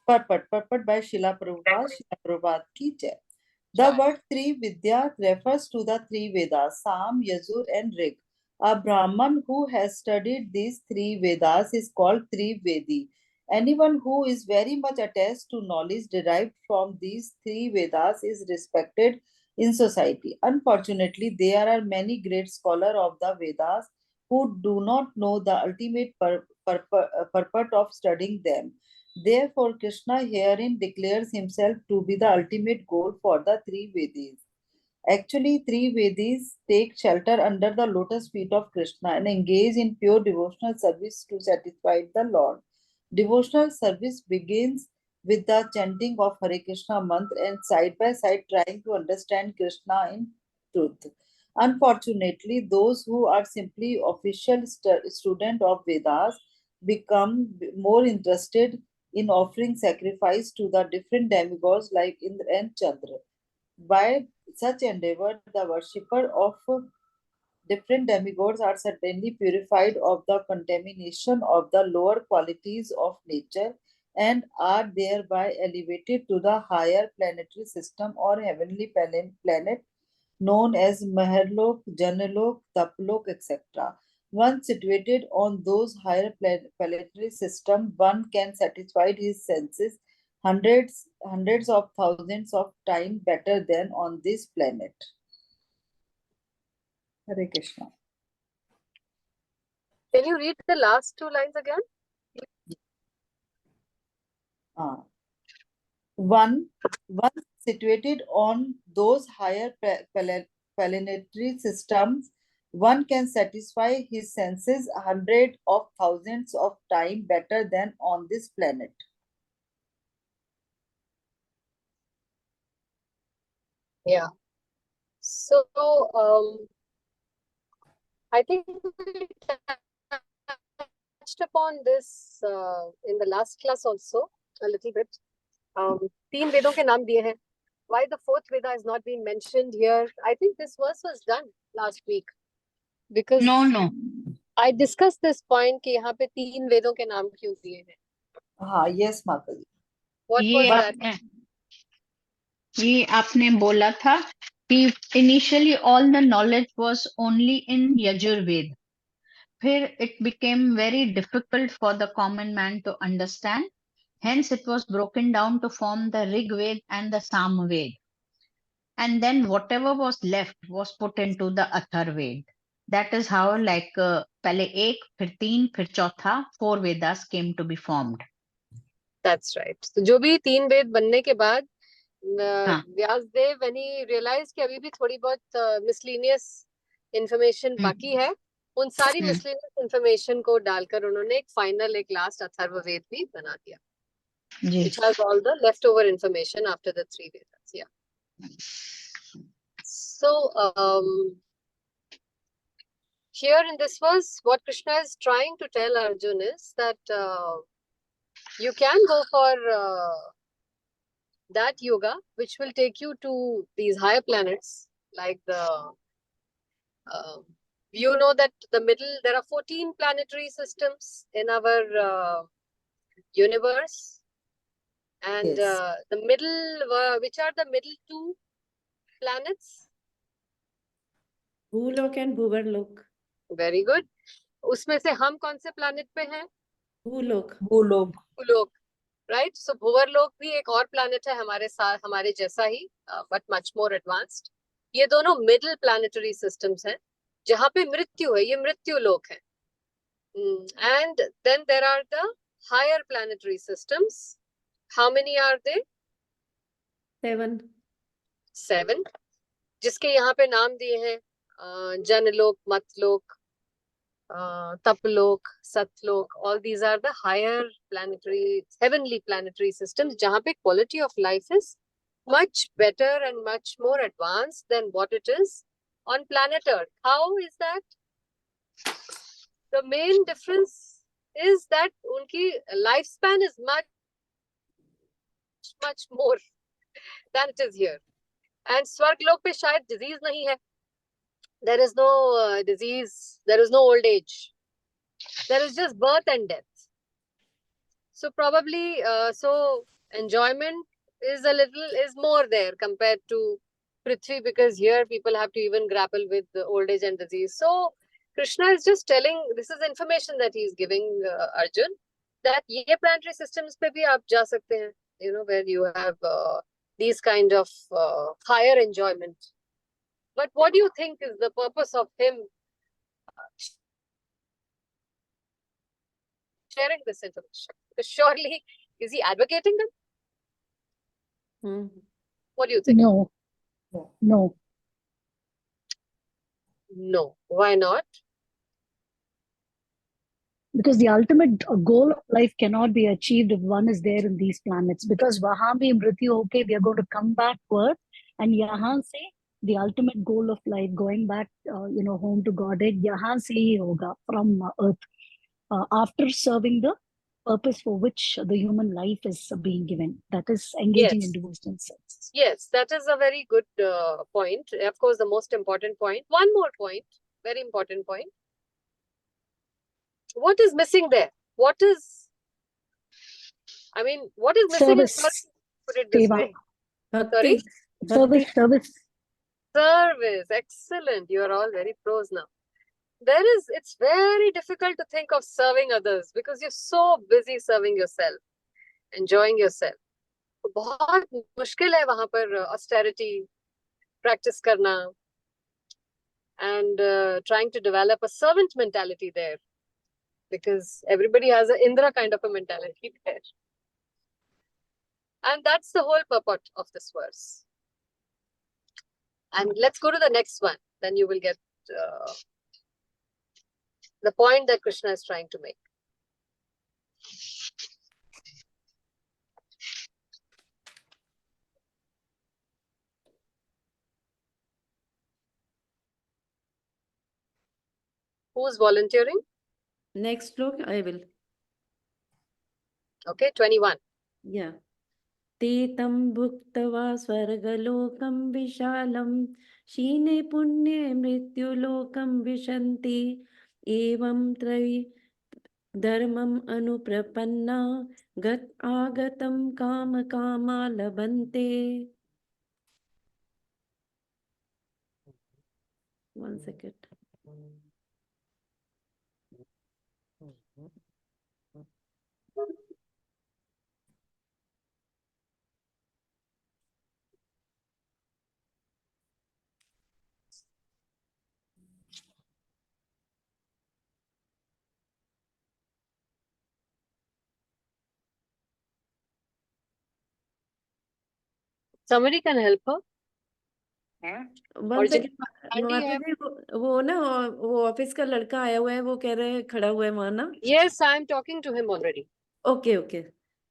Purport by Srila Prabhupada ki jai. The word Tri Vidya refers to the three Vedas, Sam, Yajur, and Rig. A Brahman who has studied these three Vedas is called Trivedi. Anyone who is very much attached to knowledge derived from these three Vedas is respected in society. Unfortunately, there are many great scholars of the Vedas who do not know the ultimate purport of studying them. Therefore, Krishna herein declares himself to be the ultimate goal for the three Vedas. Actually, three Vedis take shelter under the lotus feet of Krishna and engage in pure devotional service to satisfy the Lord. Devotional service begins with the chanting of Hare Krishna mantra and side by side trying to understand Krishna in truth. Unfortunately, those who are simply official student of Vedas become more interested in offering sacrifice to the different demigods like Indra and Chandra. By such endeavor, the worshipper of different demigods are certainly purified of the contamination of the lower qualities of nature and are thereby elevated to the higher planetary system or heavenly planet known as Maharlok, Janalok, Taplok, etc. Once situated on those higher planetary systems, one can satisfy his senses hundreds of thousands of times better than on this planet. Hare Krishna. Can you read the last two lines again? One situated on those higher planetary systems, one can satisfy his senses hundreds of thousands of times better than on this planet. Yeah. So, I think we touched upon this in the last class also a little bit. तीन वेदों के नाम दिए हैं. Why the fourth Veda is not being mentioned here? I think this verse was done last week because No. I discussed this point कि यहाँ पे तीन वेदों के नाम क्यों दिए हैं. हाँ, yes, माता जी. What was that? ये आपने बोला था कि initially all the knowledge was only in Yajurved. फिर it became very difficult for the common man to understand. Hence it was broken down to form the Rig Ved and the Samved. And then whatever was left was put into the Atharved. That is how पहले एक, फिर तीन, फिर चौथा, 4 Vedas came to be formed. That's right. So जो भी तीन वेद बनने के बाद हाँ. व्यासदेव when he realized कि अभी भी थोड़ी बहुत miscellaneous information बाकी है, उन सारी miscellaneous information को डालकर उन्होंने एक final एक last अथर्ववेद भी बना दिया. Which has all the leftover information after the three Vedas. Yeah. So here in this verse, what Krishna is trying to tell Arjuna is that you can go for that yoga, which will take you to these higher planets, like the you know that the middle, there are 14 planetary systems in our universe, and Yes. the middle, which are the middle two planets? भूलोक and भूवर्लोक. Very good. उसमें से हम कौन से planet पे हैं? भूलोक. भूलोक. Right? So भूवर्लोक भी एक और planet है हमारे साथ, हमारे जैसा ही, but much more advanced. ये दोनों middle planetary systems हैं, जहाँ पे मृत्यु है, ये मृत्यु लोक है. And then there are the higher planetary systems. How many are they? 7. जिसके यहाँ पे नाम दिए हैं जनलोक, मतलोक, तपलोक, सतलोक. All these are the higher planetary, heavenly planetary systems, जहाँ पे quality of life is much better and much more advanced than what it is on planet Earth. How is that? The main difference is that उनकी lifespan is much more than it is here. And स्वर्गलोक पे शायद disease नहीं है. There is no disease, there is no old age. There is just birth and death. So probably, so enjoyment is more there compared to Prithvi, because here people have to even grapple with the old age and disease. So Krishna is just telling, this is information that he is giving Arjun, that ye planetary systems pe bhi aap ja sakte hain, you know, where you have these kind of higher enjoyment. But what do you think is the purpose of him sharing this information? Because surely, is he advocating them? What do you think? No, no. No. Why not? Because the ultimate goal of life cannot be achieved if one is there in these planets. Because wahan bhi mrityu okay, we are going to come back to Earth, and yahan se the ultimate goal of life, going back, home to Godhead, yahan se hi hoga from Earth, after serving the purpose for which the human life is being given. That is engaging Yes. in devotional service. Yes, that is a very good point. Of course, the most important point. One more point, very important point. What is missing there? What is missing in Service, put it this seva, way. Bhakti. service, service. Service. Excellent. You are all very pros now. It's very difficult to think of serving others because you're so busy serving yourself, enjoying yourself. बहुत मुश्किल है वहां पर austerity practice करना and trying to develop a servant mentality there, because everybody has an Indra kind of a mentality there. And that's the whole purport of this verse. And let's go to the next one. Then you will get the point that Krishna is trying to make. Who's volunteering? Next look, I will. Okay, 21. Yeah. ते तं भुक्त्वा स्वर्गलोकं विशालं क्षीणे पुण्ये मृत्युलोकं विशन्ति एवं त्रयी धर्मम् अनुप्रपन्ना गत आगतं कामा लभन्ते. One second. Somebody can help her. One Or second. Andy, माता जी, वो ना वो ऑफिस का लड़का आया हुआ है, वो कह रहे हैं खड़ा हुआ है वहां ना. Yes, I'm talking to him already. Okay okay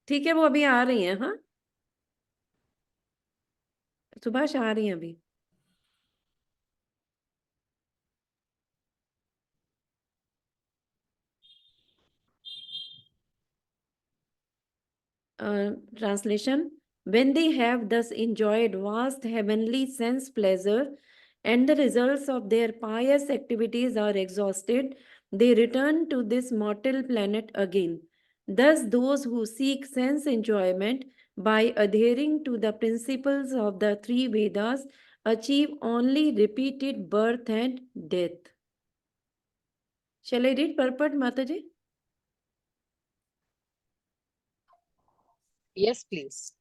ठीक है, वो अभी आ रही हैं. हाँ, सुभाष आ रही हैं अभी. Translation. When they have thus enjoyed vast heavenly sense pleasure and the results of their pious activities are exhausted, they return to this mortal planet again. Thus, those who seek sense enjoyment by adhering to the principles of the three Vedas achieve only repeated birth and death. Shall I read purport, Mataji? Yes, please.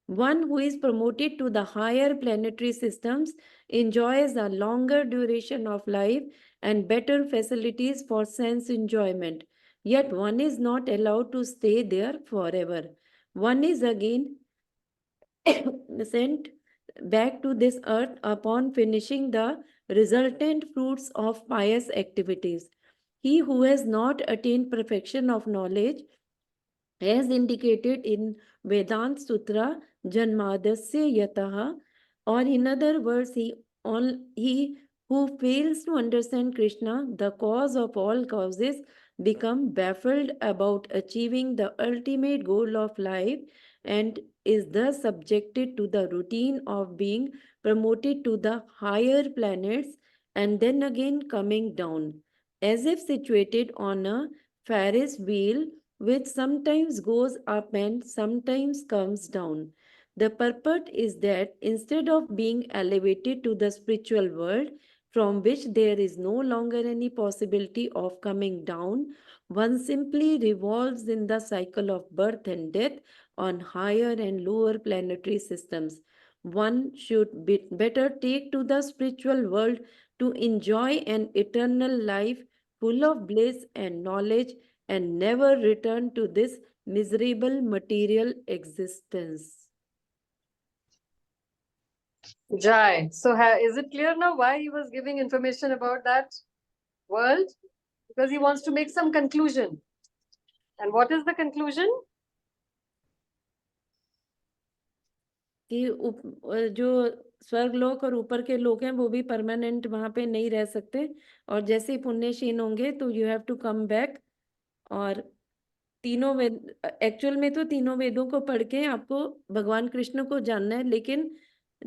One who is promoted to the higher planetary systems enjoys a longer duration of life and better facilities for sense enjoyment. Yet one is not allowed to stay there forever. One is again sent back to this earth upon finishing the resultant fruits of pious activities. He who has not attained perfection of knowledge, as indicated in Vedant Sutra, Janmadasya Yataha, or in other words, he who fails to understand Krishna, the cause of all causes, become baffled about achieving the ultimate goal of life and is thus subjected to the routine of being promoted to the higher planets and then again coming down, as if situated on a Ferris wheel which sometimes goes up and sometimes comes down. The purport is that instead of being elevated to the spiritual world, from which there is no longer any possibility of coming down, one simply revolves in the cycle of birth and death on higher and lower planetary systems. One should better take to the spiritual world to enjoy an eternal life full of bliss and knowledge and never return to this miserable material existence. Jai. So is it clear now why he was giving information about that world? Because he wants to make some conclusion. And what is the conclusion? कि जो स्वर्गलोक और ऊपर के लोक हैं वो भी परमानेंट वहां पे नहीं रह सकते, और जैसे ही पुण्यशील होंगे तो you have to come back. और तीनों वेद, एक्चुअल में तो तीनों वेदों को पढ़ के आपको भगवान कृष्ण को जानना है, लेकिन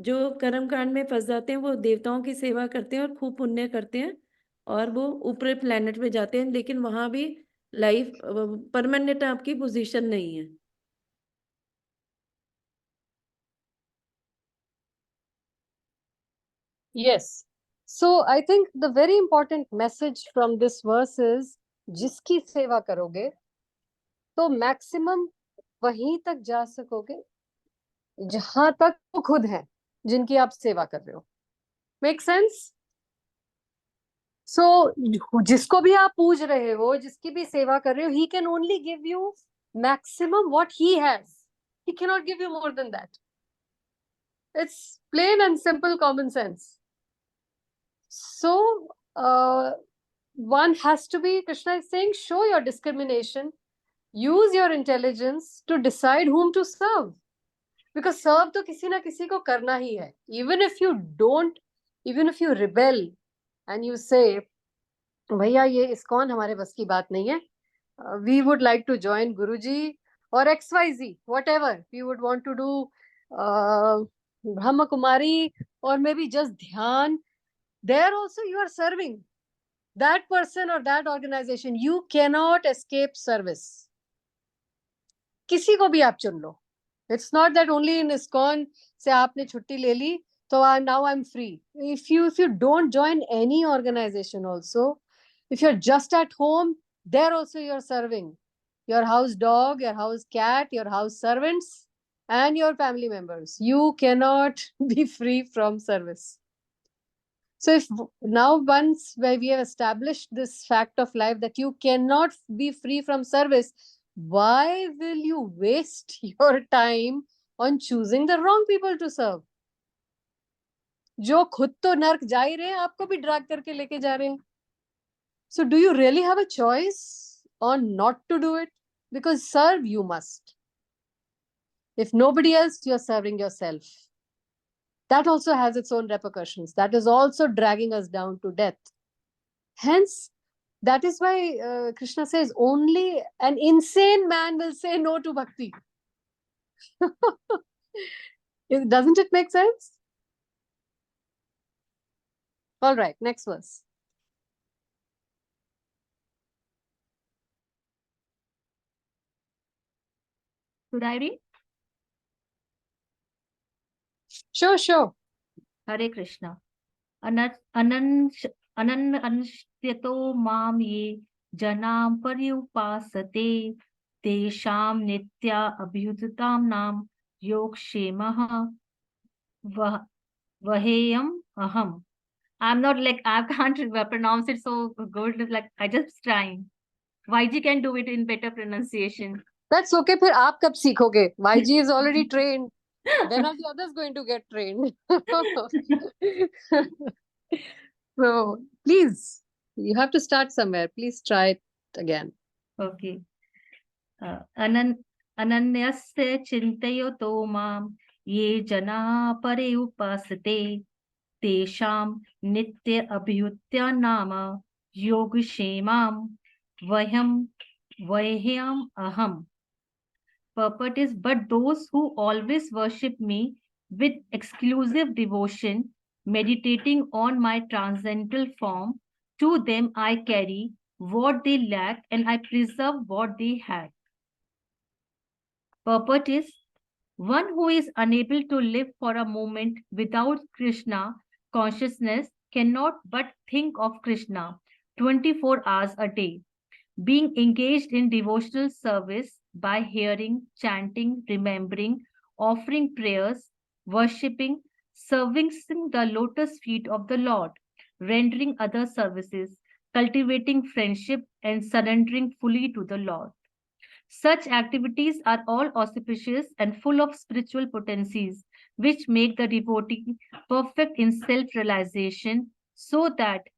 जो कर्म कांड में फंस जाते हैं वो देवताओं की सेवा करते हैं और खूब पुण्य करते हैं और वो ऊपरी प्लेनेट पे जाते हैं, लेकिन वहां भी लाइफ परमानेंट आपकी पोजीशन नहीं है। Yes. So I think the very important message from this verse is जिसकी सेवा करोगे तो मैक्सिमम वहीं तक जा सकोगे जहां तक वो खुद हैं जिनकी आप सेवा कर रहे हो। Make sense? सो जिसको भी आप पूज रहे हो, जिसकी भी सेवा कर रहे हो, he can only give you maximum what he has. He can not give you more than that. It's plain and simple common sense. So one has to be, Krishna is saying, show your discrimination, use your intelligence to decide whom to serve, because serve to किसी ना किसी को करना ही है। Even if you don't, even if you rebel and you say भैया ये ISKCON हमारे बस की बात नहीं है, we would like to join Guruji or XYZ, whatever we would want to do, Brahma Kumari or maybe just Dhyan, there also you are serving that person or that organization. You cannot escape service. किसी को भी आप चुन लो. It's not that only in ISKCON से आपने छुट्टी ले ली तो now I'm free. If you don't join any organization also, if you're just at home, there also you're serving your house dog, your house cat, your house servants, and your family members. You cannot be free from service. So if now once where we have established this fact of life that you cannot be free from service, why will you waste your time on choosing the wrong people to serve? जो खुद तो नर्क जा ही रहे हैं, आपको भी drag करके लेके जा रहे हैं. So do you really have a choice on not to do it? Because serve you must. If nobody else, you're serving yourself. That also has its own repercussions. That is also dragging us down to death. Hence, that is why Krishna says only an insane man will say no to bhakti. Doesn't it make sense? All right, next verse. Should I read? Sure, sure. Hare Krishna. Ananyasyato mam ye janam paryupasate tesham nitya abhyudatam nam yogshemaha vaheyam aham. I'm not like, I can't pronounce it so good. Like, I just trying. YG can do it in better pronunciation. That's okay. फिर आप कब सीखोगे? YG is already trained. When are the others going to get trained? So please, you have to start somewhere. Please try it again. Okay. Ananyasya chintayoto mam ye jana pare upasate tesham nitya abhyutya nama yogshemam vahyam aham. Purport is, but those who always worship me with exclusive devotion, meditating on my transcendental form, to them I carry what they lack and I preserve what they had. Purport is one who is unable to live for a moment without Krishna consciousness cannot but think of Krishna 24 hours a day. Being engaged in devotional service by hearing, chanting, remembering, offering prayers, worshipping, servicing the lotus feet of the Lord, rendering other services, cultivating friendship, and surrendering fully to the Lord. Such activities are all auspicious and full of spiritual potencies, which make the devotee perfect in self-realization, so that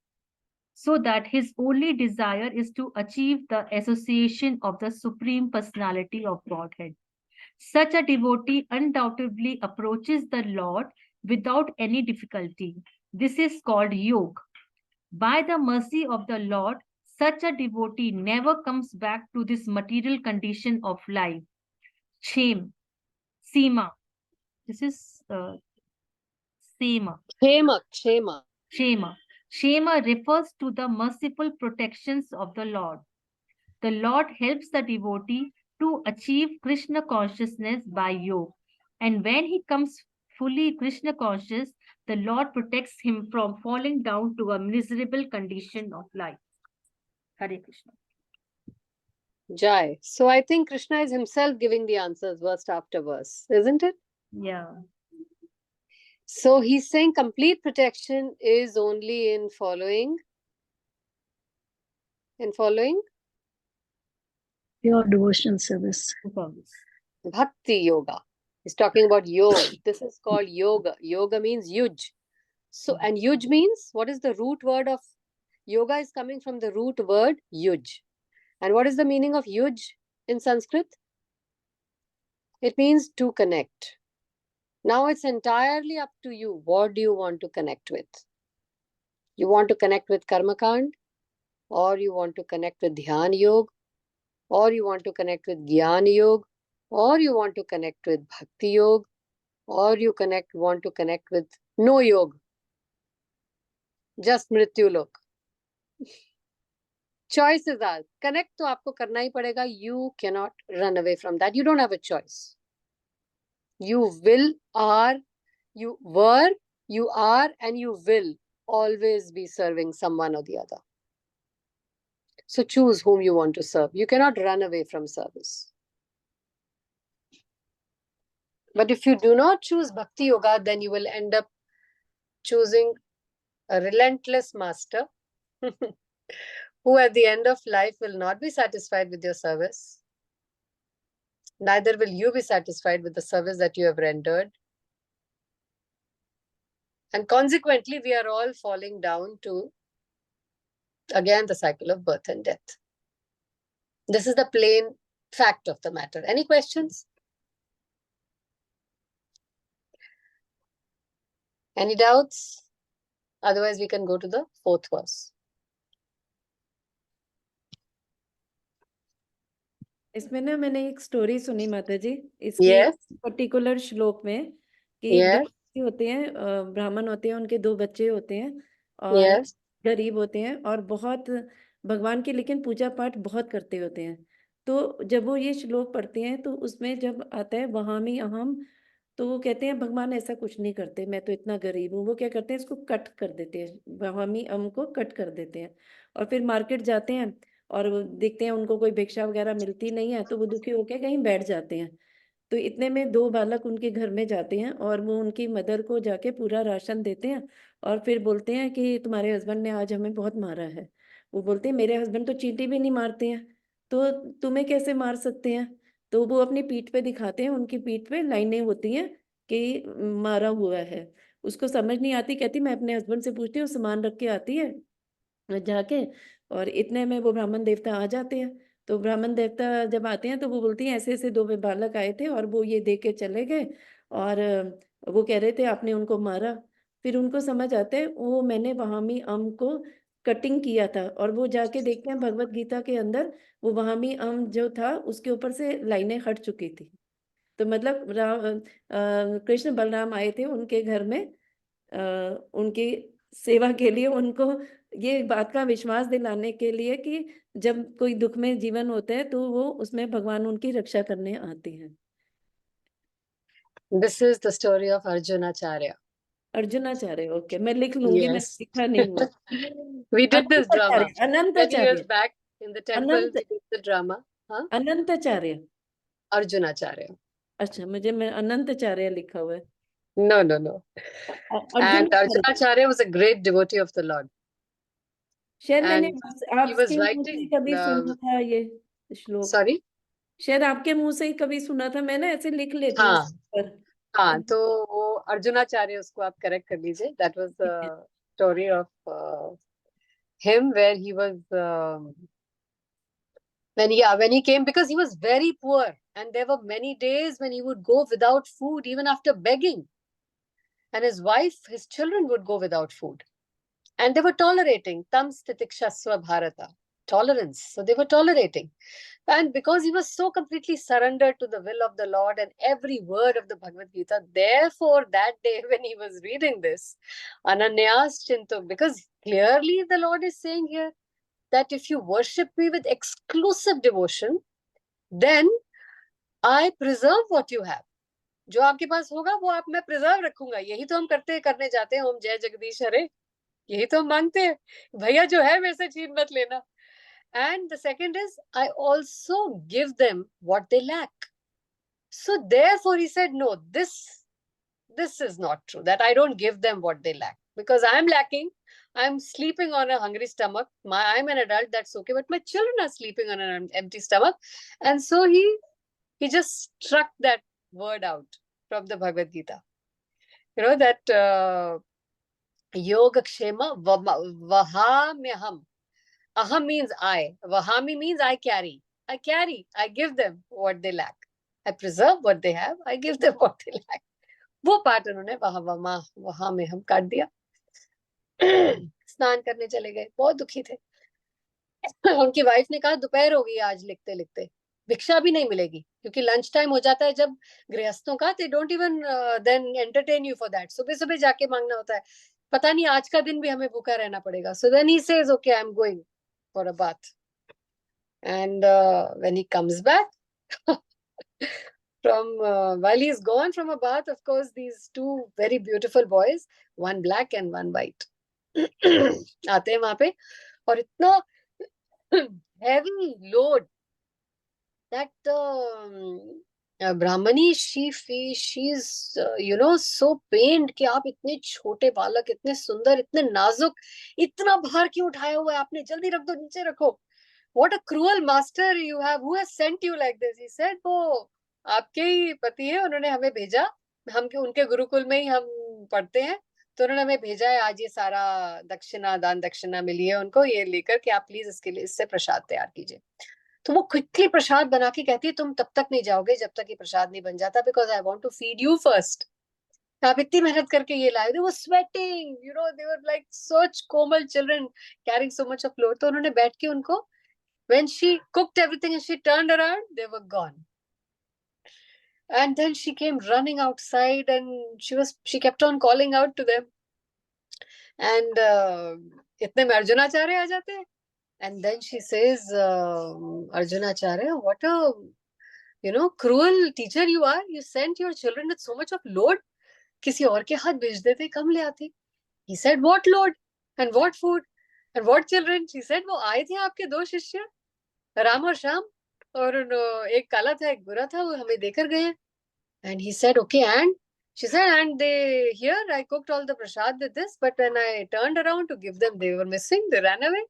his only desire is to achieve the association of the Supreme Personality of Godhead. Such a devotee undoubtedly approaches the Lord without any difficulty. This is called yoga. By the mercy of the Lord, such a devotee never comes back to this material condition of life. Shame, Seema. This is Seema. Kshema. Shema. Shema refers to the merciful protections of the Lord. The Lord helps the devotee to achieve Krishna consciousness by yoga. And when he comes fully Krishna conscious, the Lord protects him from falling down to a miserable condition of life. Hare Krishna. Jai. So I think Krishna is himself giving the answers verse after verse, isn't it? Yeah. So he's saying complete protection is only in following. Pure devotional service. Bhakti yoga. He's talking about yoga. This is called yoga. Yoga means yuj. So, and yuj means, what is the root word of yoga? Is coming from the root word yuj. And what is the meaning of yuj in Sanskrit? It means to connect. Now it's entirely up to you. What do you want to connect with? You want to connect with Karma Kand, or you want to connect with Dhyan Yoga, or you want to connect with Gyan Yoga, or you want to connect with Bhakti Yoga, or you want to connect with no yoga, just Mrityu Lok. Choices are, connect to aapko karna hi padega. You cannot run away from that. You don't have a choice. You were, you are, and you will always be serving someone or the other. So choose whom you want to serve. You cannot run away from service. But if you do not choose Bhakti Yoga, then you will end up choosing a relentless master who at the end of life will not be satisfied with your service. Neither will you be satisfied with the service that you have rendered. And consequently, we are all falling down to, again, the cycle of birth and death. This is the plain fact of the matter. Any questions? Any doubts? Otherwise, we can go to the fourth verse. इसमें ना मैंने एक story सुनी माता जी इसकी Yes. Particular श्लोक में कि Yes. दो बच्चे होते हैं, ब्राह्मण होते हैं, उनके दो बच्चे होते हैं और Yes. गरीब होते हैं और बहुत भगवान की लेकिन पूजा पाठ बहुत करते होते हैं। तो जब वो ये श्लोक पढ़ते हैं तो उसमें जब आता है वहामी अहम, तो वो कहते हैं भगवान ऐसा कुछ नहीं करते, मैं तो इतना गरीब हूँ। वो क्या करते हैं, इसको कट कर देते हैं, वहामी अहम को कट कर देते हैं और फिर मार्केट जाते हैं और वो देखते हैं उनको कोई भिक्षा वगैरह मिलती नहीं है, तो वो दुखी होकर कहीं बैठ जाते हैं। तो इतने में दो बालक उनके घर में जाते हैं और वो उनकी मदर को जाके पूरा राशन देते हैं और फिर बोलते हैं कि तुम्हारे हस्बैंड ने आज हमें बहुत मारा है। वो बोलते हैं मेरे हस्बैंड तो चींटी भी नहीं मारते हैं, तो तुम्हें कैसे मार सकते हैं? तो वो अपनी पीठ पे दिखाते हैं, उनकी पीठ पे लाइनें होती हैं कि मारा हुआ है। उसको समझ नहीं आती, कहती मैं अपने हस्बैंड से पूछती हूँ, सामान रख के आती है जाके, और इतने में वो ब्राह्मण देवता आ जाते हैं। तो ब्राह्मण देवता जब आते हैं तो वो बोलती हैं ऐसे ऐसे दो बालक आए थे और वो ये दे के चले गए और वो कह रहे थे आपने उनको मारा। फिर उनको समझ आता है वो मैंने वहामी अम को कटिंग किया था और वो जाके देखते हैं भगवत गीता के अंदर वो वहामी अम जो था उसके ऊपर से लाइनें हट चुकी थी। तो मतलब कृष्ण बलराम आए थे उनके घर में उनकी सेवा के लिए, उनको ये बात का विश्वास दिलाने के लिए कि जब कोई दुख में जीवन होता है तो वो उसमें भगवान उनकी रक्षा करने आते हैं। This is the story of Arjunacharya. Arjunacharya, okay, मैं लिख लूंगी, मैंने Yes. लिखा नहीं हुआ। We did this drama Anantacharya, 10 years Anantacharya, back in the temple. Anant We did the drama. Huh? Anantacharya, Arjunacharya. अच्छा, मैं अनंताचार्य लिखा हुआ है। No, no, no. And Arjunacharya, Arjunacharya was a great devotee of the Lord. शायद मैंने And he was आपके मुंह से writing. कभी सुना था ये श्लोक, Sorry? शायद आपके मुंह से ही कभी सुना था, मैं ना ऐसे लिख लेती हूँ हाँ, पर। हाँ, तो वो अर्जुनाचार्य, उसको आप करेक्ट कर लीजिए. That was the story of him where he was when he came, because he was very poor and there were many days when he would go without food even after begging, and his wife, his children would go without food, and they were tolerating tam stitikshasva bharata, tolerance. So they were tolerating, and because he was so completely surrendered to the will of the Lord and every word of the Bhagavad Gita, therefore that day when he was reading this, Ananyas Chintuk, because clearly the Lord is saying here that if you worship me with exclusive devotion, then I preserve what you have. जो आपके पास होगा वो आप मैं preserve रखूंगा. यही तो हम करने जाते हैं. ओम जय जगदीश हरे, यही तो हम मांगते हैं. भैया जो है मेरे से छीन मत लेना. And the second is, I also give them what they lack. So therefore he said, no, this is not true, that I don't give them what they lack, because I'm lacking. I'm sleeping on a hungry stomach. I'm an adult, that's okay, but my children are sleeping on an empty stomach. And so he just struck that word out from the Bhagavad Gita. You know, that yoga kshema vahamyaham. Aham means I. Vahami means I carry. I give them what they lack. I preserve what they have. I give them what they lack. वो part उन्होंने वहां में हम काट दिया. स्नान करने चले गए, बहुत दुखी थे. उनकी वाइफ ने कहा दोपहर हो गई आज लिखते लिखते, भिक्षा भी नहीं मिलेगी, क्योंकि लंच टाइम हो जाता है जब गृहस्थों का. They don't even then entertain you for that. सुबह सुबह जाके मांगना होता है. पता नहीं आज का दिन भी हमें भूखा रहना पड़ेगा. So then he says okay, I am going for a bath. And when he comes back from while he's gone from a bath, of course, these two very beautiful boys, one black and one white, आते हैं वहां पे, और इतना heavy load that Brahmani, she's so pained कि आप इतने छोटे बालक, इतने सुंदर, इतने नाजुक, इतना भार क्यों उठाया हुआ है आपने, जल्दी रख दो, नीचे रखो. What a cruel master you have. Who has sent you like this? He said, वो आपके ही पति है, उन्होंने हमें भेजा. हम उनके गुरुकुल में ही हम पढ़ते हैं, तो उन्होंने हमें भेजा है. आज ये सारा दक्षिणा, दान दक्षिणा मिली है उनको, ये लेकर के आप प्लीज इसके लिए इससे प्रसाद तैयार कीजिए. तो वो क्विकली प्रसाद बना के कहती है तुम तब तक नहीं जाओगे जब तक ये प्रसाद नहीं बन जाता, because I want to feed you first. आप इतनी मेहनत करके ये लाए. They were sweating, they were like such Komal children carrying so much of load. तो उन्होंने बैठ के उनको, when she cooked everything and she turned around, they were gone. And then she came running outside and she kept on calling out to them. And itne mein Arjunacharya aa jate hain. And then she says, Arjunacharya, what a cruel teacher you are. You sent your children with so much of load. किसी और के हाथ भेज देते, कम ले आते. He said, what load and what food and what children? She said, वो आए थे आपके दो शिष्य, राम और श्याम, और एक काला था एक बुरा था, वो हमें देकर गए. And he said, okay, and she said, and they here I cooked all the prasad with this, but when I turned around to give them, they were missing. They ran away.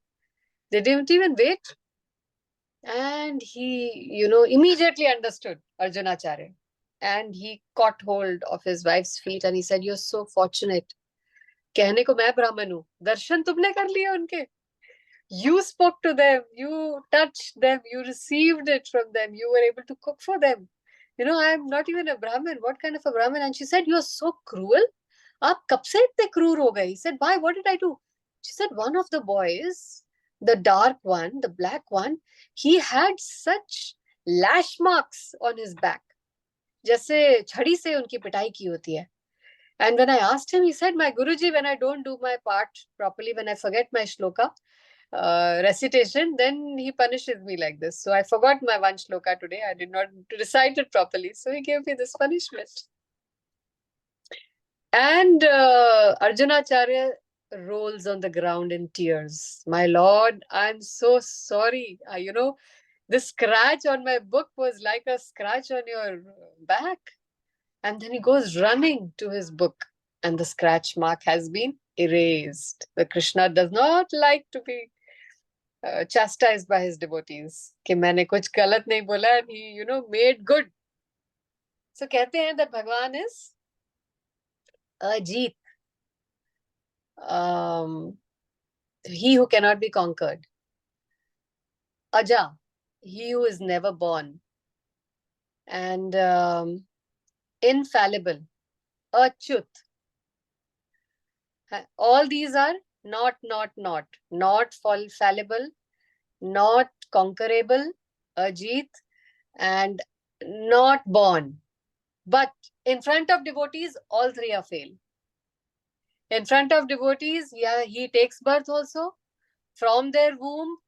They didn't even wait. And he immediately understood Arjunacharya, and he caught hold of his wife's feet and he said, you're so fortunate. कहने को मैं ब्राह्मण हूँ, दर्शन तुमने कर लिए उनके. You spoke to them, you touched them, you received it from them, you were able to cook for them. I'm not even a Brahmin. What kind of a Brahmin? And she said, you're so cruel. आप कब से इतने क्रूर हो गए? He said, why? What did I do? She said, one of the boys, the dark one, the black one, he had such lash marks on his back. जैसे छड़ी से उनकी पिटाई की होती है. And when I asked him, he said, my Guruji, when I don't do my part properly, when I forget my shloka recitation, then he punishes me like this. So I forgot my one shloka today. I did not recite it properly. So he gave me this punishment. And Arjunacharya rolls on the ground in tears. My lord, I'm so sorry. The scratch on my book was like a scratch on your back. And then he goes running to his book, and the scratch mark has been erased. The Krishna does not like to be chastised by his devotees. कि मैंने कुछ गलत नहीं बोला, and he, made good. So कहते हैं that Bhagwan is Ajit, he who cannot be conquered. Aja, he who is never born. And infallible, Achyut. All these are not fallible, not conquerable, Ajit, and not born. But in front of devotees, all three are fail. In front of devotees, yeah, he takes birth also. From their womb,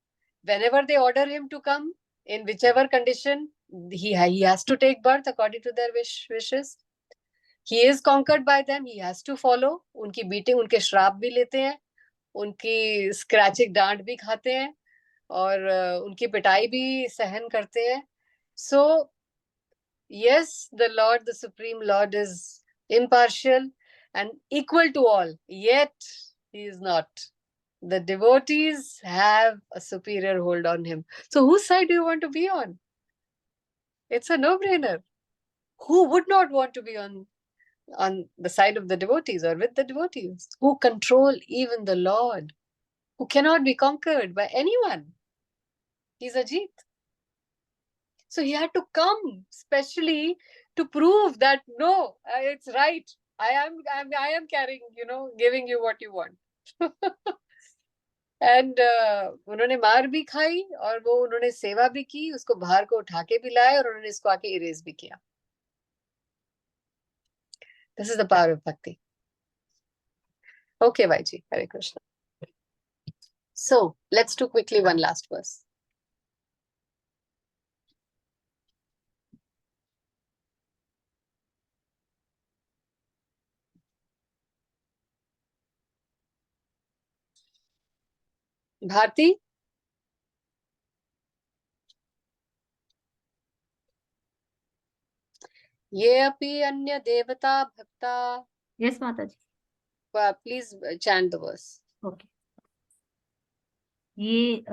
whenever they order him to come, in whichever condition, he has to take birth according to their wishes. He is conquered by them. He has to follow. उनकी beating, उनके श्राप भी लेते हैं, उनकी scratching डांट भी खाते हैं, और उनकी पिटाई भी सहन करते हैं. So yes, the Lord, the Supreme Lord, is impartial and equal to all. Yet he is not. The devotees have a superior hold on him. So whose side do you want to be on? It's a no-brainer. Who would not want to be on the side of the devotees or with the devotees? Who control even the Lord, who cannot be conquered by anyone. He's Ajit. So he had to come specially to prove that no, it's right. I am carrying, giving you what you want. And उन्होंने मार भी खाई, और वो उन्होंने सेवा भी की, उसको बाहर को उठा के भी लाए, और उन्होंने इसको आके इरेज भी किया. This is the power of bhakti. Okay bhai ji, Hare Krishna. So let's do quickly one last verse. भारती, ये अपि अन्य देवता भक्ता. Yes, Mataji. Please chant the verse. Okay. ये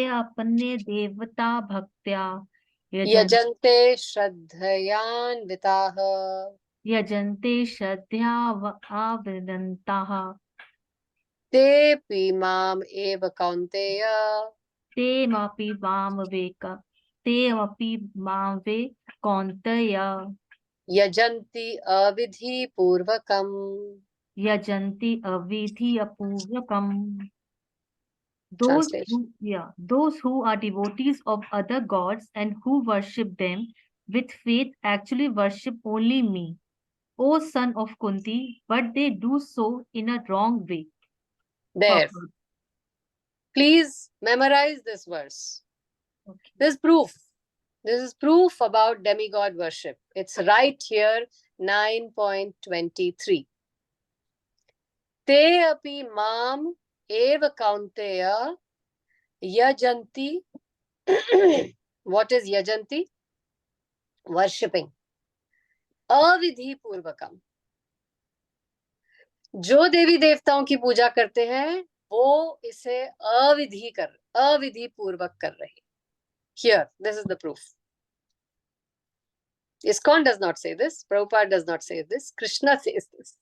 अपने देवता भक्त्या यजन्ते श्रद्धयान्विताः. यजन्ते श्रद्धयान्विताः. तेऽपि माम् एव कौन्तेय. तेमपि मां वे कौन्तेय. यजन्ति अविधिपूर्वकम्. यजन्ति अविधिपूर्वकम्. Translation. Those who are devotees of other gods and who worship them with faith actually worship only me, O son of Kunti, but they do so in a wrong way. There. Please memorize this verse. Okay. This proof. This is proof about demigod worship. It's right here, 9.23. Te api mam eva kaunteya yajanti. What is yajanti? Worshipping. अविधि पूर्वकम. जो देवी देवताओं की पूजा करते हैं वो इसे अविधि पूर्वक कर रहे हैं. Here, this is the proof. ISKCON does not say this. Prabhupada does not say this. Krishna says this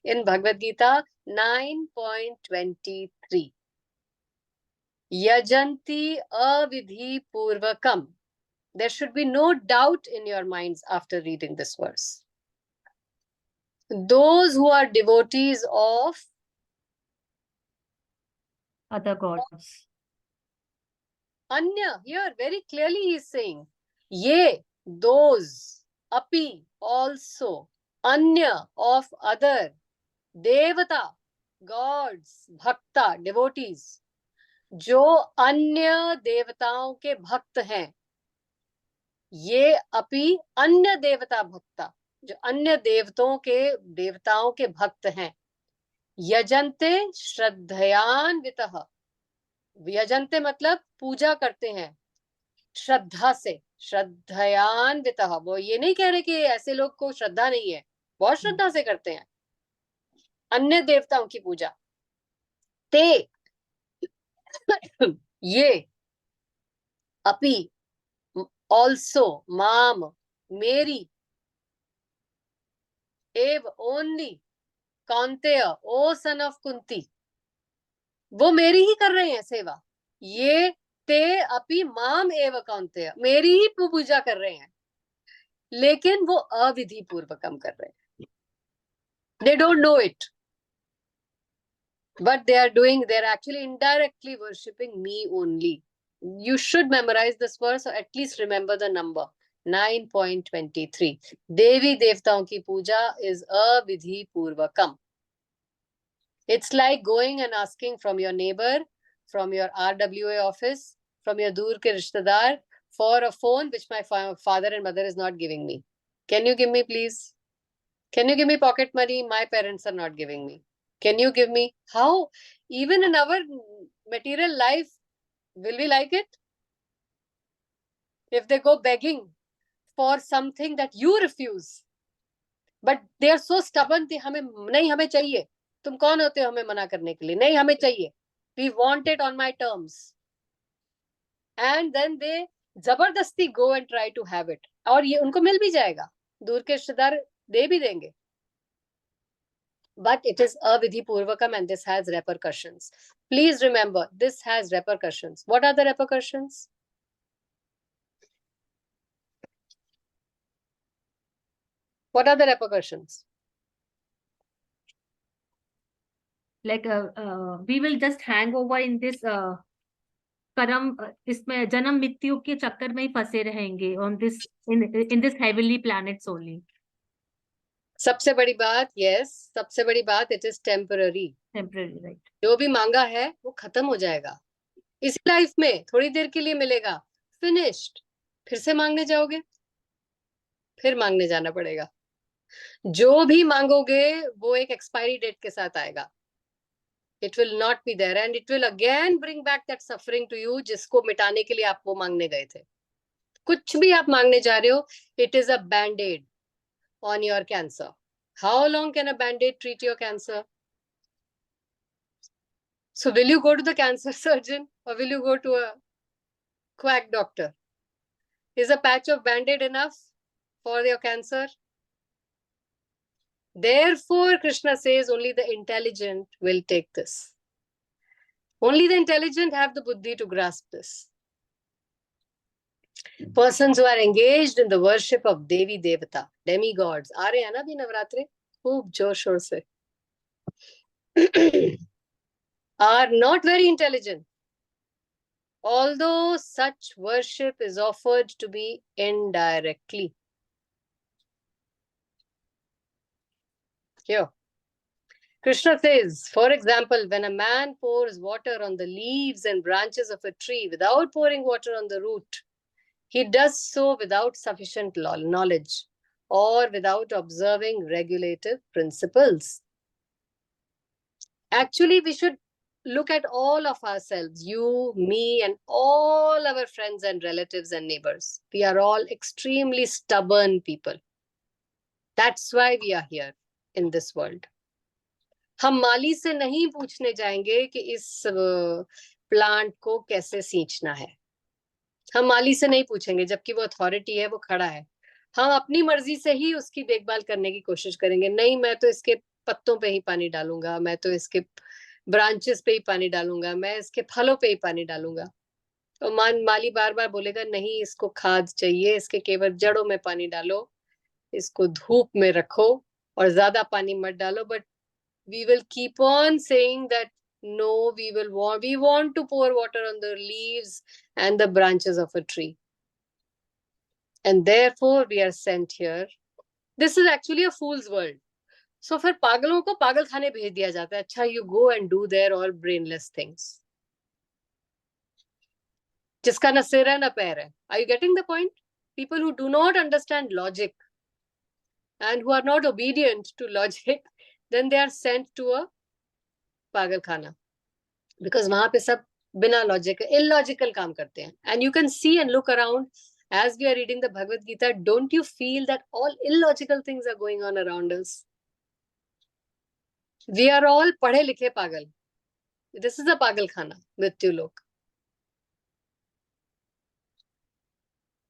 in Bhagavad Gita 9.23. Yajanti avidhi purvakam. There should be no doubt in your minds after reading this verse. Those who are devotees of Other gods. Anya, here very clearly he is saying, ye, those, api, also, anya, of other, devata, gods, bhakta, devotees, जो अन्य देवताओं के भक्त हैं, ये अपि अन्य देवता भक्ता. जो अन्य देवताओं के भक्त हैं, यजन्ते श्रद्धयान्वितः, यजन्ते मतलब पूजा करते हैं श्रद्धा से, श्रद्धयान्वितः, वो ये नहीं कह रहे कि ऐसे लोग को श्रद्धा नहीं है, बहुत श्रद्धा से करते हैं अन्य देवताओं की पूजा। ते ये अपि ऑल्सो माम मेरी एव only Kaunteya O son of Kunti, वो मेरी ही कर रहे हैं सेवा। ये ते अपि माम एव कौन्तेय, मेरी ही पूजा कर रहे हैं, लेकिन वो अविधि पूर्वकम कर रहे हैं। They don't know it, but they are actually indirectly worshipping me only. You should memorize this verse, or at least remember the number 9.23. Devi devtaon ki puja is avidhi purvakam. It's like going and asking from your neighbor, from your RWA office, from your dur ke rishtedar for a phone which my father and mother is not giving me. Can you give me, please? Can you give me pocket money? My parents are not giving me. Can you give me? How? Even in our material life, will we like it? If they go begging for something that you refuse, but they are so stubborn, नहीं हमें चाहिए, तुम कौन होते हो हमें मना करने के लिए, नहीं हमें चाहिए, we want it on my terms, and then they जबरदस्ती go and try to have it, और ये उनको मिल भी जाएगा, दूर के रिश्तेदार दे भी देंगे, but it is avidhi purvakam and this has repercussions. Please remember, this has repercussions. What are the repercussions? What are the repercussions? Like we will just hang over in this कर्म, इसमें जन्म मृत्यु के चक्कर में ही फंसे रहेंगे on this in this heavenly planets only. सबसे बड़ी बात, yes, सबसे बड़ी बात, it is temporary. Temporary, right? जो भी मांगा है वो खत्म हो जाएगा इस लाइफ में, थोड़ी देर के लिए मिलेगा, फिनिश्ड। फिर से मांगने जाओगे, फिर मांगने जाना पड़ेगा। जो भी मांगोगे वो एक एक्सपायरी डेट के साथ आएगा। It will not be there and it will again bring back that suffering to you, जिसको मिटाने के लिए आप वो मांगने गए थे। कुछ भी आप मांगने जा रहे हो, it is a band-aid on your cancer. How long can a band-aid treat your cancer? So will you go to the cancer surgeon or will you go to a quack doctor? Is a patch of band-aid enough for your cancer? Therefore, Krishna says only the intelligent will take this. Only the intelligent have the buddhi to grasp this. Persons who are engaged in the worship of Devi Devata, demigods, aa rahe hain na abhi Navratri? Khoob josh shor se. Are not very intelligent. Although such worship is offered to be indirectly. Here. Krishna says, for example, when a man pours water on the leaves and branches of a tree without pouring water on the root, he does so without sufficient knowledge or without observing regulative principles. Actually, we should look at all of ourselves, you, me, and all our friends and relatives and neighbors. We are all extremely stubborn people. That's why we are here in this world. हम माली से नहीं पूछने जाएंगे कि इस plant को कैसे सींचना है, हम माली से नहीं पूछेंगे, जबकि वो अथॉरिटी है, वो खड़ा है। हम अपनी मर्जी से ही उसकी देखभाल करने की कोशिश करेंगे। नहीं, मैं तो इसके पत्तों पे ही पानी डालूंगा, मैं तो इसके ब्रांचेस पे ही पानी डालूंगा, मैं इसके फलों पे ही पानी डालूंगा। तो माली बार बार बोलेगा नहीं, इसको खाद चाहिए, इसके केवल जड़ों में पानी डालो, इसको धूप में रखो और ज्यादा पानी मत डालो। But we will keep on saying that no, we want to pour water on the leaves and the branches of a tree, and therefore we are sent here. This is actually a fool's world. So फिर पागलों को पागल खाने भेज दिया जाता है। अच्छा, you go and do there all brainless things, जिसका न सिर है न पैर है। Are you getting the point? People who do not understand logic and who are not obedient to logic, then they are sent to a pagalkhana, because वहां पे सब बिना logic, illogical काम करते हैं. And you can see and look around as we are reading the Bhagavad Gita. Don't you feel that all illogical things are going on around us? We are all पढ़े लिखे पागल. This is a pagalkhana, Mrityu Lok.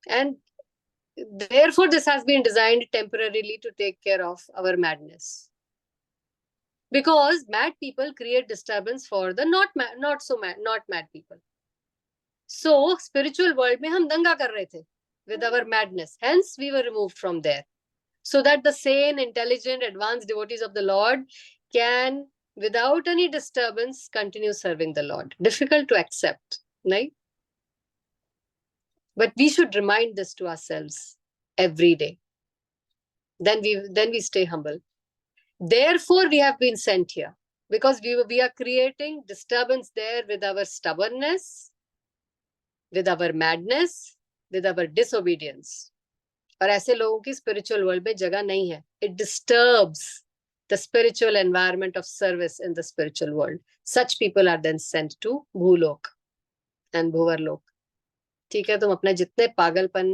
And therefore, this has been designed temporarily to take care of our madness. Because mad people create disturbance for the not mad people. So, spiritual world में हम दंगा कर रहे थे with our madness. Hence, we were removed from there. So that the sane, intelligent, advanced devotees of the Lord can, without any disturbance, continue serving the Lord. Difficult to accept, right? But we should remind this to ourselves every day. Then we stay humble. Therefore, we have been sent here, because we are creating disturbance there with our stubbornness, with our madness, with our disobedience. और ऐसे लोगों की spiritual world में जगह नहीं है. It disturbs the spiritual environment of service in the spiritual world. Such people are then sent to Bhulok and Bhuvarlok. ठीक है, तुम अपने जितने पागलपन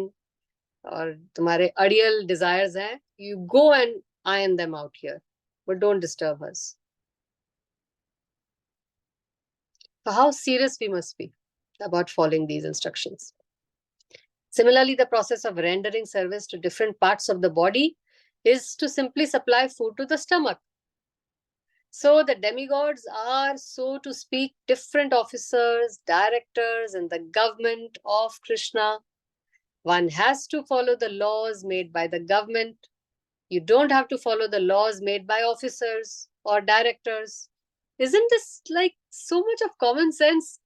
और तुम्हारे अड़ियल desires हैं, you go and iron them out here, but don't disturb us. So how serious we must be about following these instructions. Similarly, the process of rendering service to different parts of the body is to simply supply food to the stomach. So the demigods are, so to speak, different officers, directors in the government of Krishna. One has to follow the laws made by the government. You don't have to follow the laws made by officers or directors. Isn't this like so much of common sense?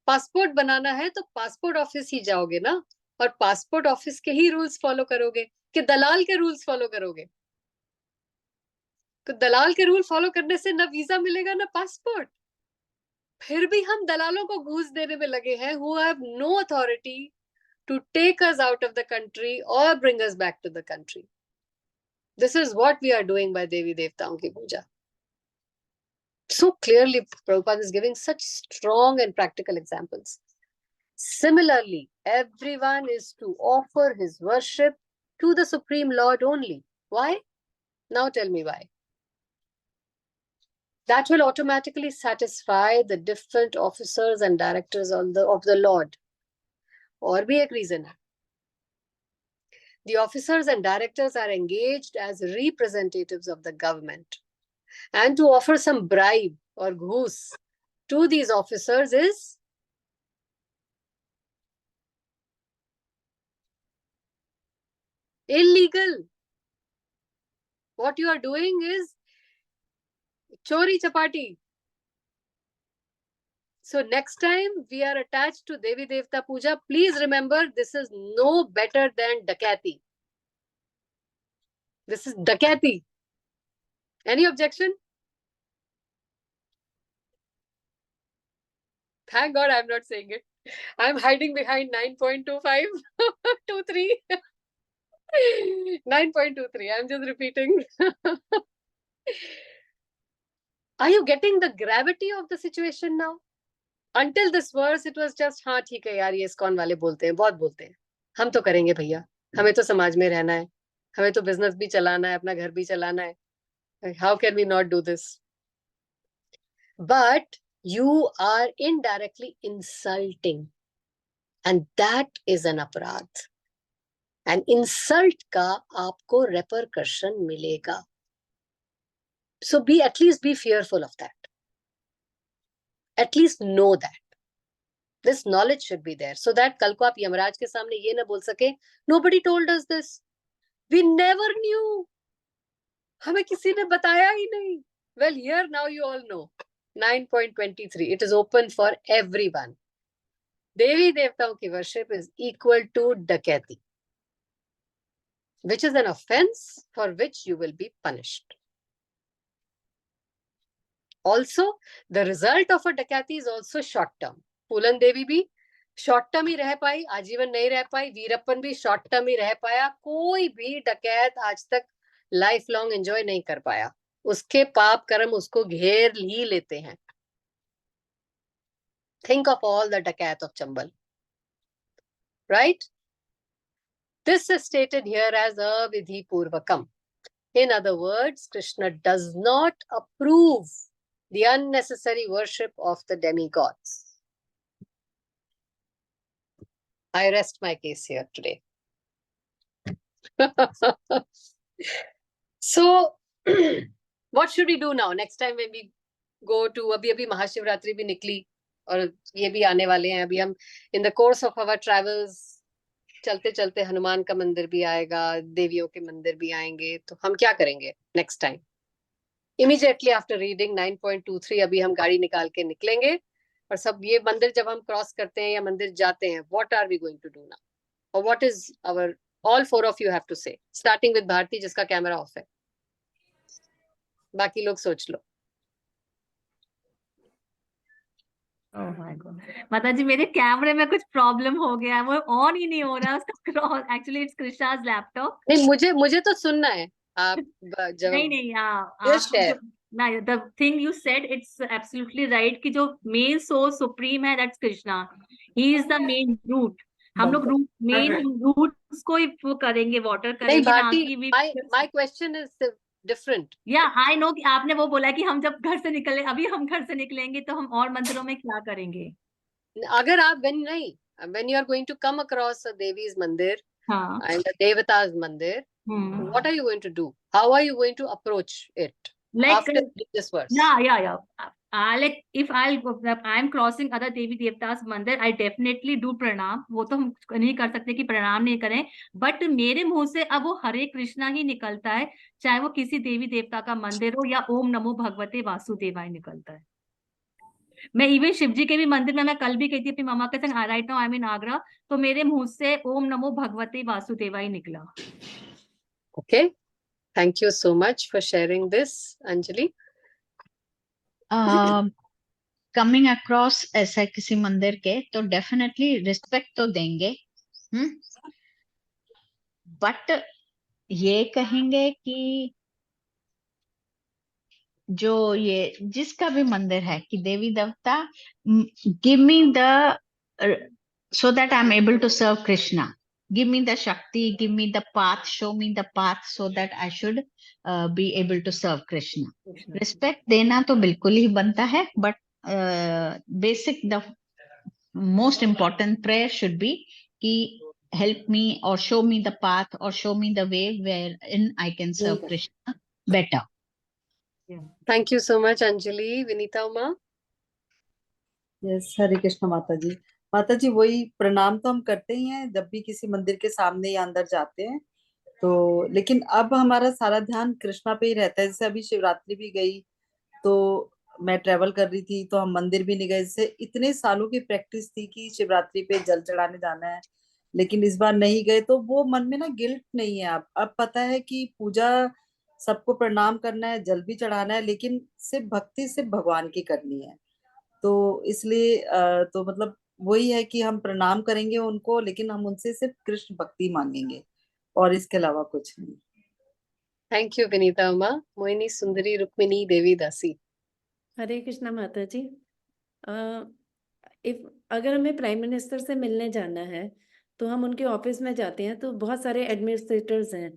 Passport बनाना है तो passport office ही जाओगे ना, और passport office के ही rules follow करोगे कि दलाल के रूल्स फॉलो करोगे? तो दलाल के रूल फॉलो करने से ना वीजा मिलेगा ना पासपोर्ट. फिर भी हम दलालों को घूस देने में लगे हैं, who have no authority to take us out of the country or bring us back to the country. This is what we are doing by Devi Devtaon ki puja. So clearly, Prabhupada is giving such strong and practical examples. Similarly, everyone is to offer his worship to the Supreme Lord only. Why? Now tell me why. That will automatically satisfy the different officers and directors of the Lord. और भी एक reason है. The officers and directors are engaged as representatives of the government. And to offer some bribe or goose to these officers is illegal. What you are doing is chori chapati. So next time we are attached to Devi Devta Puja, please remember this is no better than dakati. This is dakati. Any objection? Thank God I'm not saying it. I'm hiding behind 9.25, 23. 9.23. I'm just repeating. Are you getting the gravity of the situation now? Until this verse, it was just, हाँ ठीक है यार, ये ISKCON वाले बोलते हैं, बहुत बोलते हैं. हम तो करेंगे भैया. हमें तो समाज में रहना है. हमें तो बिजनेस भी चलाना है, अपना घर भी चलाना है. How can we not do this? But you are indirectly insulting. And that is an aparadh. And insult का आपको repercussion मिलेगा. So at least be fearful of that. At least know that. This knowledge should be there. So that कल को आप यमराज के सामने ये ना बोल सके, nobody told us this. We never knew. हमें किसी ने बताया ही नहीं. Well, here now you all know. 9.23. It is open for everyone. Devi Devtaon ki worship is equal to dakati, which is an offense for which you will be punished. Also, the result of a dakati is also short term. Poolan Devi भी short term ही रह पाई, आजीवन नहीं रह पाई. वीरप्पन भी short term ही रह पाया. कोई भी डकैत आज तक लाइफ लॉन्ग एंजॉय नहीं कर पाया, उसके पाप कर्म उसको घेर ही लेते हैं. Think of all the dakat of Chambal, right? This is stated here as avidhi purvakam. In other words, Krishna does not approve the unnecessary worship of the demigods. I rest my case here today. So, what should we do now? Next time when we go to, अभी महाशिवरात्रि भी निकली और ये भी आने वाले हैं. अभी हम in the course of our travels चलते चलते हनुमान का मंदिर भी आएगा, देवियों के मंदिर भी आएंगे. तो हम क्या करेंगे next time? Immediately after reading 9.23 अभी हम गाड़ी निकाल के निकलेंगे और सब ये मंदिर जब हम क्रॉस करते हैं या मंदिर जाते हैं, what are we going to do now? Or what is our, all four of you have to say, starting with Bharti जिसका कैमरा ऑफ है. बाकी लोग सोच लो. Oh my God. माता जी मेरे कैमरे में कुछ प्रॉब्लम हो गया है, वो ऑन ही नहीं हो रहा है उसका cross. Actually it's Krishna's laptop. नहीं, मुझे तो सुनना है. आप जब नहीं Just share. ना, the thing you said it's absolutely right कि जो मेन सोर्स सुप्रीम है that's Krishna. He is the main root. हम लोग मेन रूट्स को ही वो करेंगे, वाटर नहीं करेंगे ना भारती, कि my question is different. या आई नो कि आपने वो बोला कि हम जब घर से निकले, अभी हम घर से निकलेंगे तो हम और मंदिरों में क्या करेंगे. अगर आप when you are going to come across a Devi's mandir हाँ. and a Devata's mandir, what are you going to do? How are you going to approach it Like after this verse? yeah. Like if I'm crossing other Devi Devtas mandir, I definitely do pranam. वो तो हम नहीं कर सकते कि प्रणाम नहीं करें, बट मेरे मुंह से अब वो हरे कृष्णा ही निकलता है, चाहे वो किसी देवी देवता का मंदिर हो या ओम नमो भगवते वासुदेवाय निकलता है. मैं इवन शिव जी के भी मंदिर में, मैं कल भी गई थी अपनी मामा के संग, राइट नाउ आई एम इन आगरा, तो मेरे मुंह से ओम नमो भगवते वासुदेवाय निकला. Okay, thank you so much for sharing this, Anjali. Coming across ऐसा किसी मंदिर के तो डेफिनेटली रिस्पेक्ट तो देंगे. बट ये कहेंगे कि जो ये जिसका भी मंदिर है कि देवी देवता, give me the so that I'm able to serve Krishna. Give me the Shakti, give me the path, show me the path so that I should be able to serve Krishna. Respect देना तो बिल्कुल ही बनता है, but basic, the most important prayer should be कि help me or show me the path or show me the way wherein I can serve Krishna better. Thank you so much, Anjali. Vinita Uma. Yes, Hare Krishna mata ji. माता जी वही प्रणाम तो हम करते ही हैं जब भी किसी मंदिर के सामने या अंदर जाते हैं. तो लेकिन अब हमारा सारा ध्यान कृष्णा पे ही रहता है. जैसे अभी शिवरात्रि भी गई तो मैं ट्रेवल कर रही थी तो हम मंदिर भी नहीं गए. जैसे इतने सालों की प्रैक्टिस थी कि शिवरात्रि पे जल चढ़ाने जाना है, लेकिन इस बार नहीं गए. तो वो मन में ना गिल्ट नहीं है. अब पता है कि पूजा सबको प्रणाम करना है, जल भी चढ़ाना है, लेकिन सिर्फ भक्ति सिर्फ भगवान की करनी है. तो इसलिए तो मतलब वही है कि हम प्रणाम करेंगे उनको, लेकिन हम उनसे सिर्फ कृष्ण भक्ति मांगेंगे और इसके अलावा कुछ नहीं. Thank you, Vinita Uma. Moini Sundari Rukmini Devi Dasi. हरे कृष्णा माता जी. अगर हमें प्राइम मिनिस्टर से मिलने जाना है तो हम उनके ऑफिस में जाते हैं तो बहुत सारे एडमिनिस्ट्रेटर्स हैं.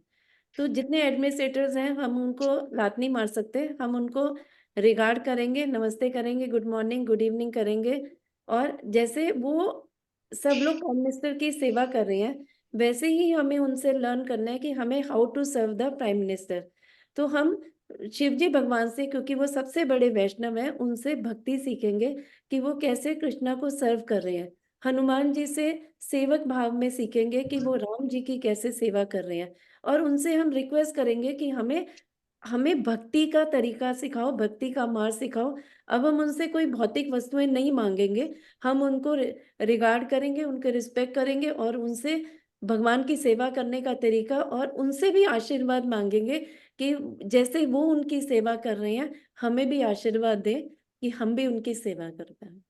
तो जितने एडमिनिस्ट्रेटर्स हैं हम उनको लात नहीं मार सकते. हम उनको रिगार्ड करेंगे, नमस्ते करेंगे, गुड मॉर्निंग गुड इवनिंग करेंगे. और जैसे वो सब लोग प्राइम मिनिस्टर की सेवा कर रहे हैं वैसे ही हमें उनसे लर्न करना है कि हमें how to serve the prime minister. तो हम शिव जी भगवान से, क्योंकि वो सबसे बड़े वैष्णव हैं, उनसे भक्ति सीखेंगे कि वो कैसे कृष्णा को सर्व कर रहे हैं. हनुमान जी से सेवक भाव में सीखेंगे कि वो राम जी की कैसे सेवा कर रहे हैं. और उनसे हम रिक्वेस्ट करेंगे कि हमें भक्ति का तरीका सिखाओ, भक्ति का मार्ग सिखाओ. अब हम उनसे कोई भौतिक वस्तुएं नहीं मांगेंगे, हम उनको रिगार्ड करेंगे, उनके रिस्पेक्ट करेंगे और उनसे भगवान की सेवा करने का तरीका और उनसे भी आशीर्वाद मांगेंगे कि जैसे वो उनकी सेवा कर रहे हैं हमें भी आशीर्वाद दें कि हम भी उनकी सेवा कर पाए.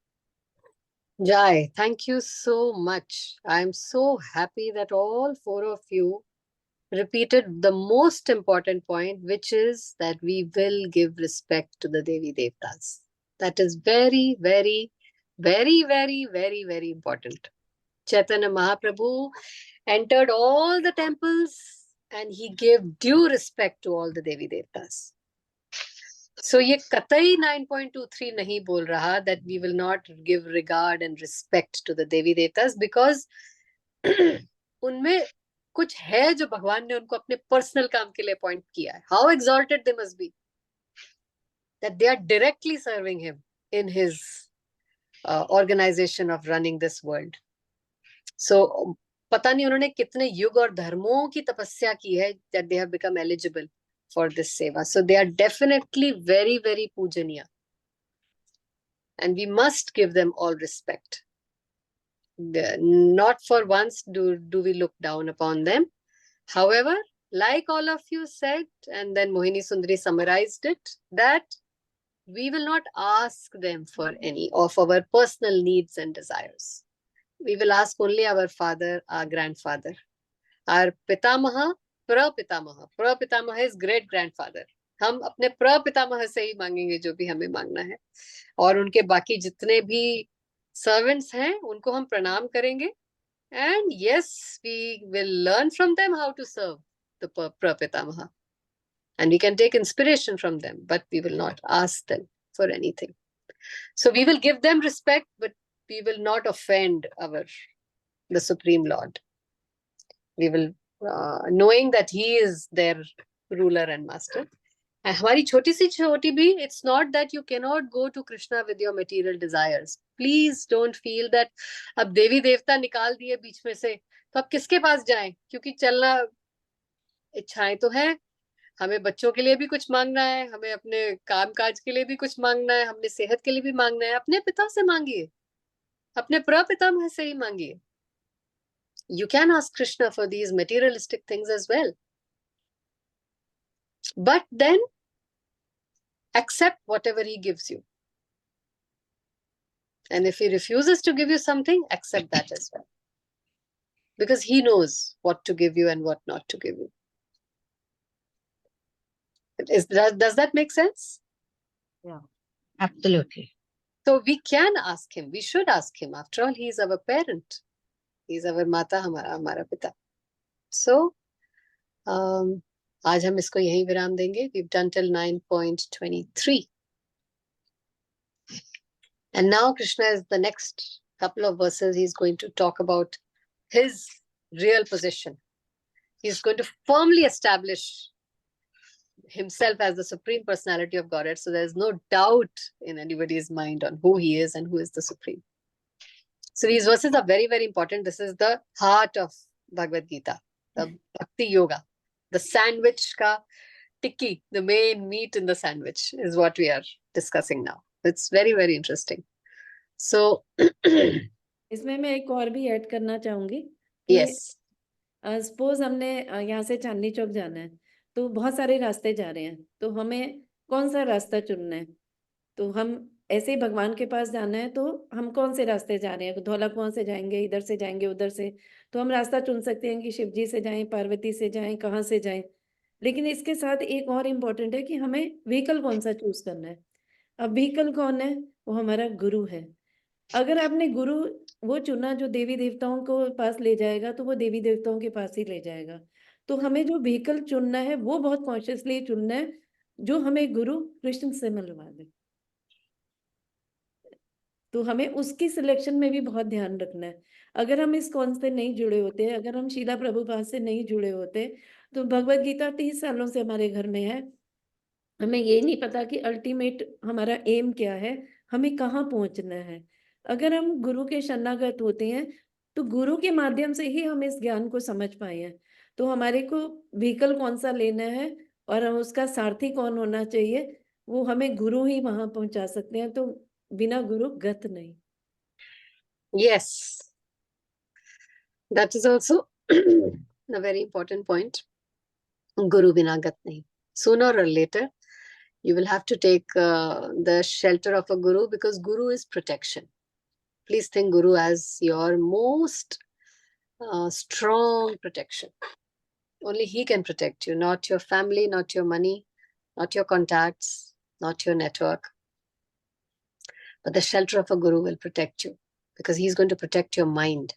Jai, thank you so much. I am so happy that all four of you repeated the most important point, which is that we will give respect to the Devi Devtas. That is very, very, very, very, very, very important. Chaitanya Mahaprabhu entered all the temples and he gave due respect to all the Devi Devtas. So ये कतई 9.23 नहीं बोल रहा that we will not give regard and respect to the Devi Devtas, because उनमें कुछ है जो भगवान ने उनको अपने पर्सनल काम के लिए अपॉइंट किया है. How exalted they must be that they are directly serving him in his organization of running this world. So पता नहीं उन्होंने कितने युग और धर्मों की तपस्या की है that they have become eligible for this seva. So they are definitely very, very pujaniya. And we must give them all respect. Not for once do we look down upon them. However, like all of you said, and then Mohini Sundari summarized it, that we will not ask them for any of our personal needs and desires. We will ask only our father, our grandfather, our pitamaha, prapitamaha. Prapitamaha is great grandfather. हम अपने प्रपितामह से ही मांगेंगे जो भी हमें मांगना है, और उनके बाकी जितने भी सर्वेंट्स हैं उनको हम प्रणाम करेंगे. And yes, we will learn from them how to serve the prapitamaha, and we can take inspiration from them, but we will not ask them for anything. So we will give them respect, but we will not offend the Supreme Lord. We will, knowing that he is their ruler and master. And हमारी छोटी सी छोटी भी, it's not that you cannot go to Krishna with your material desires. Please don't feel that अब देवी देवता निकाल दिए बीच में से तो अब किसके पास जाएं, क्योंकि चलना इच्छाएं तो हैं, हमें बच्चों के लिए भी कुछ मांगना है, हमें अपने काम काज के लिए भी कुछ मांगना है, हमने सेहत के लिए भी मांगना है. अपने पिता से मांगिए, अपने प्रपितामह से ही मांगिए. You can ask Krishna for these materialistic things as well, but then accept whatever he gives you. And if he refuses to give you something, accept that as well, because he knows what to give you and what not to give you. Does that make sense? Yeah, absolutely. So we can ask him, we should ask him. After all, he is our parent. He is our mata, हमारा पिता. So आज हम इसको यहीं विराम देंगे. We've done till 9.23. And now Krishna is the next couple of verses. He's going to talk about his real position. He's going to firmly establish himself as the Supreme Personality of Godhead. So there's no doubt in anybody's mind on who he is and who is the Supreme. So these verses are very, very important. This is the heart of Bhagavad Gita, the Bhakti Yoga, the sandwich ka tikki, the main meat in the sandwich is what we are discussing now. It's very, very interesting. So इसमें मैं एक और भी add करना चाहूंगी कि yes, suppose हमने यहाँ से चांदनी चौक जाना है, तो बहुत सारे रास्ते जा रहे हैं, तो हमें कौन सा रास्ता चुनना है. तो हम ऐसे ही भगवान के पास जाना है, तो हम कौन से रास्ते जा रहे हैं, धौला कुआं से जाएंगे, इधर से जाएंगे, उधर से, तो हम रास्ता चुन सकते हैं कि शिव जी से जाएं, पार्वती से जाएं, कहाँ से जाएं. लेकिन इसके साथ एक और इम्पोर्टेंट है कि हमें व्हीकल कौन सा चूज करना है. अब व्हीकल कौन है, वो हमारा गुरु है. अगर आपने गुरु वो चुना जो देवी देवताओं को पास ले जाएगा, तो वो देवी देवताओं के पास ही ले जाएगा. तो हमें जो व्हीकल चुनना है वो बहुत कॉन्शियसली चुनना है, जो हमें गुरु कृष्ण से मिलवा दे. तो हमें उसकी सिलेक्शन में भी बहुत ध्यान रखना है. अगर हम इस कौन से नहीं जुड़े होते, अगर हम शीला प्रभुपाद से नहीं जुड़े होते, तो भगवत गीता 30 सालों से हमारे घर में है, हमें ये नहीं पता कि अल्टीमेट हमारा एम क्या है, हमें कहाँ पहुंचना है. अगर हम गुरु के शरणागत होते हैं, तो गुरु के माध्यम से ही हम इस ज्ञान को समझ पाए हैं. तो हमारे को व्हीकल कौन सा लेना है और उसका सारथी कौन होना चाहिए, वो हमें गुरु ही वहां पहुंचा सकते हैं. तो बिना गुरु गत नहीं. yes, that is also a very important point. Guru bina gat nahi. Sooner or later, you will have to take the shelter of a guru, because guru is protection. Please think guru as your most strong protection. Only he can protect you, not your family, not your money, not your contacts, not your network. But the shelter of a guru will protect you, because he's going to protect your mind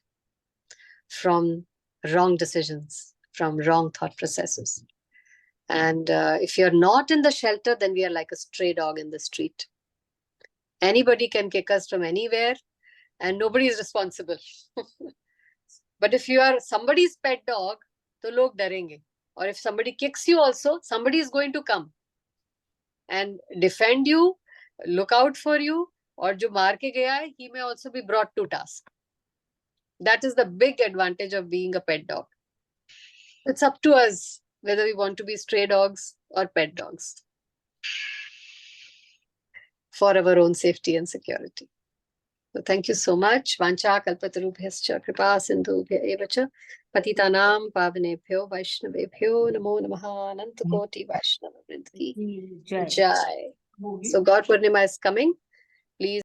from wrong decisions, from wrong thought processes. And if you're not in the shelter, then we are like a stray dog in the street. Anybody can kick us from anywhere and nobody is responsible. But if you are somebody's pet dog, तो लोग डरेंगे. Or if somebody kicks you also, somebody is going to come and defend you, look out for you. और जो मार के गया है, he may also be brought to task. That is the big advantage of being a pet dog. It's up to us whether we want to be stray dogs or pet dogs for our own safety and security. So thank you so much. Vancha kalpatarubhyascha kripa sindhubhya evacha patitanam pavanebhyo vaishnavebhyo namo namaha anantakoti vaishnava vrinda ki Jai. jai. So God Purnima is coming. Please